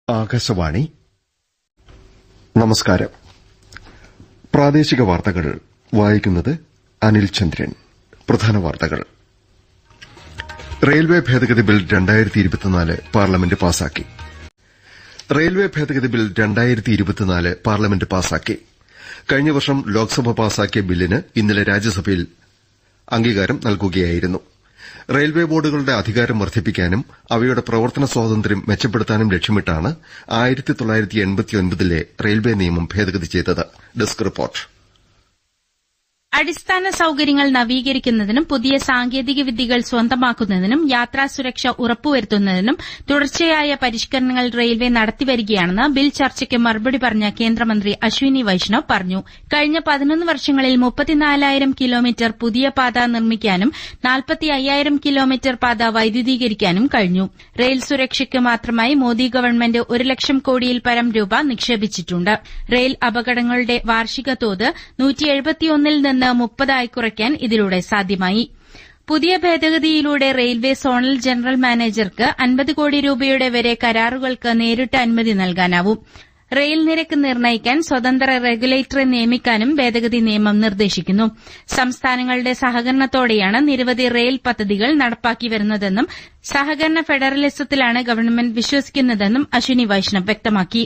ആകാശവാണി. നമസ്കാരം. പ്രാദേശിക വാർത്തകൾ വായിക്കുന്നത് അനിൽ ചന്ദ്രൻ. പ്രധാന വാർത്തകൾ. റെയിൽവേ ഭേദഗതി ബിൽ 2024 പാർലമെന്റ് പാസാക്കി. റെയിൽവേ ഭേദഗതി ബിൽ 2024 പാർലമെന്റ് പാസാക്കി. കഴിഞ്ഞ വർഷം ലോക്സഭ പാസാക്കിയ ബില്ലിന് ഇന്നലെ രാജ്യസഭയിൽ അംഗീകാരം നൽകുകയായിരുന്നു. റെയിൽവേ ബോർഡുകളുടെ അധികാരം വർദ്ധിപ്പിക്കാനും അവയുടെ പ്രവർത്തന സ്വാതന്ത്ര്യം മെച്ചപ്പെടുത്താനും ലക്ഷ്യമിട്ടാണ് 1989 റെയിൽവേ നിയമം ഭേദഗതി ചെയ്തത്. Desk report. അടിസ്ഥാന സൌകര്യങ്ങൾ നവീകരിക്കുന്നതിനും പുതിയ സാങ്കേതിക വിദ്യകൾ സ്വന്തമാക്കുന്നതിനും യാത്രാ സുരക്ഷ ഉറപ്പുവരുത്തുന്നതിനും തുടർച്ചയായ പരിഷ്കരണങ്ങൾ റെയിൽവേ നടത്തിവരികയാണെന്ന് ബിൽ ചർച്ചയ്ക്ക് മറുപടി പറഞ്ഞ കേന്ദ്രമന്ത്രി അശ്വിനി വൈഷ്ണവ് പറഞ്ഞു. കഴിഞ്ഞ 11 വർഷങ്ങളിൽ 34,000 കിലോമീറ്റർ പുതിയ പാത നിർമ്മിക്കാനും 45,000 കിലോമീറ്റർ പാത വൈദ്യുതീകരിക്കാനും കഴിഞ്ഞു. റെയിൽ സുരക്ഷയ്ക്ക് മാത്രമായി മോദി ഗവൺമെന്റ് 1 ലക്ഷം കോടിയിൽ പരം രൂപ നിക്ഷേപിച്ചിട്ടുണ്ട്. റെയിൽ അപകടങ്ങളുടെ വാർഷിക തോത് 171-ൽ നിന്ന് 30 കുറയ്ക്കാൻ ഇതിലൂടെ സാധ്യമായി. പുതിയ ഭേദഗതിയിലൂടെ റെയിൽവേ സോണൽ ജനറൽ മാനേജർക്ക് 50 കോടി രൂപയുടെ വരെ കരാറുകൾക്ക് നേരിട്ട് അനുമതി നൽകാനാവും. റെയിൽ നിരക്ക് നിർണ്ണയിക്കാൻ സ്വതന്ത്ര റെഗുലേറ്ററെ നിയമിക്കാനും ഭേദഗതി നിയമം നിർദ്ദേശിക്കുന്നു. സംസ്ഥാനങ്ങളുടെ സഹകരണത്തോടെയാണ് നിരവധി റെയിൽ പദ്ധതികൾ നടപ്പാക്കി വരുന്നതെന്നും സഹകരണ ഫെഡറലിസത്തിലാണ് ഗവൺമെന്റ് വിശ്വസിക്കുന്നതെന്നും അശ്വിനി വൈഷ്ണവ് വ്യക്തമാക്കി.